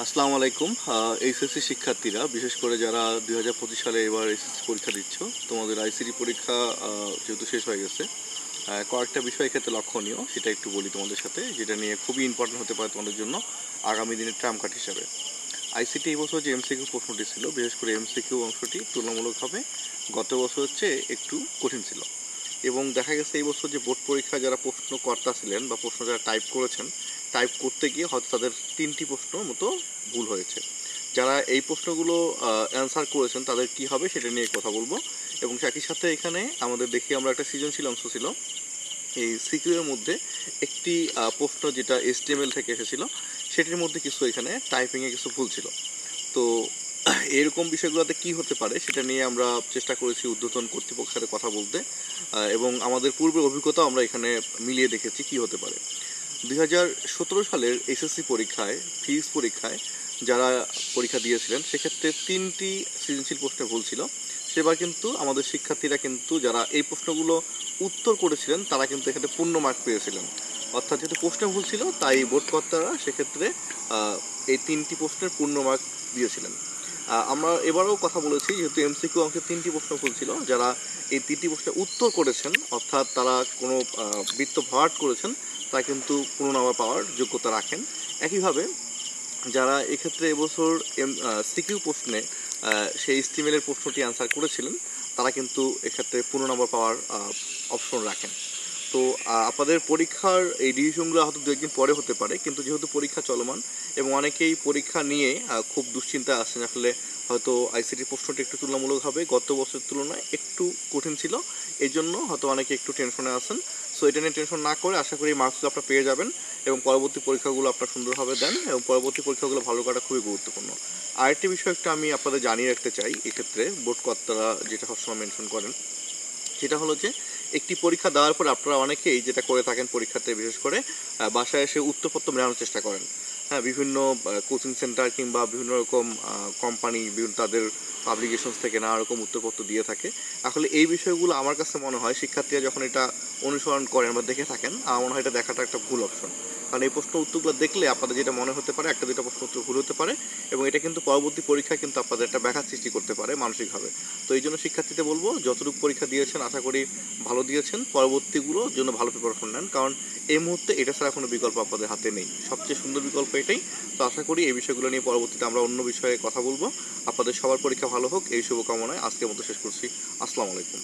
আসসালামু আলাইকুম। এইচএসসি শিক্ষার্থীরা বিশেষ করে যারা 2025 সালে এবার এসএসসি পরীক্ষা দিচ্ছ, তোমাদের আইসিটি পরীক্ষা যেহেতু শেষ হয়ে গেছে, কয়েকটা বিষয় এক্ষেত্রে লক্ষণীয়, সেটা একটু বলি তোমাদের সাথে, যেটা নিয়ে খুবই ইম্পর্টেন্ট হতে পারে তোমাদের জন্য আগামী দিনের ট্রাম্প কার্ড হিসাবে। আইসিটি এই বছর যে এমসিকিউ প্রশ্নটি ছিল, বিশেষ করে এমসিকিউ অংশটি তুলনামূলকভাবে গত বছর হচ্ছে একটু কঠিন ছিল, এবং দেখা গেছে এই বছর যে বোর্ড পরীক্ষা যারা প্রশ্নকর্তা ছিলেন বা প্রশ্ন যারা টাইপ করেছেন, টাইপ করতে গিয়ে হয়তো তাদের 3টি প্রশ্ন মতো ভুল হয়েছে। যারা এই প্রশ্নগুলো অ্যান্সার করেছেন তাদের কি হবে সেটা নিয়ে কথা বলবো, এবং একই সাথে এখানে আমাদের দেখি আমরা একটা সৃজনশীল অংশ ছিল, এই সিকিউ এর মধ্যে একটি প্রশ্ন যেটা HTML থেকে এসেছিল, সেটির মধ্যে কিছু এখানে টাইপিংয়ে কিছু ভুল ছিল। তো এরকম বিষয়গুলোতে কি হতে পারে সেটা নিয়ে আমরা চেষ্টা করেছি ঊর্ধ্বতন কর্তৃপক্ষের সাথে কথা বলতে, এবং আমাদের পূর্বের অভিজ্ঞতাও আমরা এখানে মিলিয়ে দেখেছি কি হতে পারে। 2017 সালের এসএসসি পরীক্ষায়, ফিজিক্স পরীক্ষায় যারা পরীক্ষা দিয়েছিলেন সেক্ষেত্রে 3টি সৃজনশীল প্রশ্নে ভুল ছিল। সেবার কিন্তু আমাদের শিক্ষার্থীরা কিন্তু যারা এই প্রশ্নগুলো উত্তর করেছিলেন তারা কিন্তু এক্ষেত্রে পূর্ণ মার্ক পেয়েছিলেন। অর্থাৎ যেহেতু প্রশ্ন ভুল ছিল তাই বোর্ডকর্তারা সেক্ষেত্রে এই 3টি প্রশ্নের পূর্ণ মার্ক দিয়েছিলেন। আমরা এবারেও কথা বলেছি, যেহেতু এমসিকিউ অংশে 3টি প্রশ্ন ভুল ছিল, যারা এই 3টি প্রশ্নের উত্তর করেছেন অর্থাৎ তারা কোনো বৃত্ত ভরাট করেছেন, তা কিন্তু পূর্ণ নাম্বার পাওয়ার যোগ্যতা রাখেন। একইভাবে যারা এক্ষেত্রে এবছর সিকিউ প্রশ্নে সেই স্টিমেলের প্রশ্নটি অ্যান্সার করেছিলেন তারা কিন্তু এক্ষেত্রে পূর্ণ নাম্বার পাওয়ার অপশন রাখেন। তো আপনাদের পরীক্ষার এই ডিসিশনগুলো হয়তো 2-1 দিন পরে হতে পারে, কিন্তু যেহেতু পরীক্ষা চলমান এবং অনেকেই পরীক্ষা নিয়ে খুব দুশ্চিন্তায় আসছেন, আসলে হয়তো আইসিটি প্রশ্নটি একটু তুলনামূলকভাবে গত বছরের তুলনায় একটু কঠিন ছিল, এই জন্য হয়তো অনেকে একটু টেনশনে আছেন। সো এটা নিয়ে টেনশন না করে আশা করি মার্কসগুলো আপনারা পেয়ে যাবেন এবং পরবর্তী পরীক্ষাগুলো আপনারা সুন্দরভাবে দেন, এবং পরবর্তী পরীক্ষাগুলো ভালো করা খুবই গুরুত্বপূর্ণ। আরেকটি বিষয় একটু আমি আপনাদের জানিয়ে রাখতে চাই, এক্ষেত্রে বোর্ড কর্তারা যেটা সবসময় মেনশন করেন সেটা হলো যে একটি পরীক্ষা দেওয়ার পর আপনারা অনেকেই যেটা করে থাকেন পরীক্ষাতে, বিশেষ করে বাসায় এসে উত্তরপত্র মেলানোর চেষ্টা করেন। হ্যাঁ, বিভিন্ন কোচিং সেন্টার কিংবা বিভিন্ন রকম কোম্পানি বিভিন্ন তাদের পাবলিকেশনস থেকে নানা রকম উত্তরপত্র দিয়ে থাকে। আসলে এই বিষয়গুলো আমার কাছে মনে হয় শিক্ষার্থীরা যখন এটা অনুসরণ করেন বা দেখে থাকেন, আমার মনে হয় এটা দেখাটা একটা ভুল অপশন। কারণ এই প্রশ্ন উত্তরগুলো দেখলে আপনাদের যেটা মনে হতে পারে, একটা দুটো প্রশ্ন উত্তর ভুল হতে পারে, এবং এটা কিন্তু পরবর্তী পরীক্ষায় কিন্তু আপনাদের একটা ব্যাঘাত সৃষ্টি করতে পারে মানসিকভাবে। তো এই জন্য শিক্ষার্থীদের বলবো, যতটুকু পরীক্ষা দিয়েছেন আশা করি ভালো দিয়েছেন, পরবর্তীগুলোর জন্য ভালো প্রিপারেশন নেন, কারণ এই মুহূর্তে এটা ছাড়া কোনো বিকল্প আপনাদের হাতে নেই, সবচেয়ে সুন্দর বিকল্প এটাই। তো আশা করি এই বিষয়গুলো নিয়ে পরবর্তীতে আমরা অন্য বিষয়ে কথা বলবো। আপনাদের সবার পরীক্ষা ভালো হোক এই শুভকামনায় আজকের মতো শেষ করছি। আসসালামু আলাইকুম।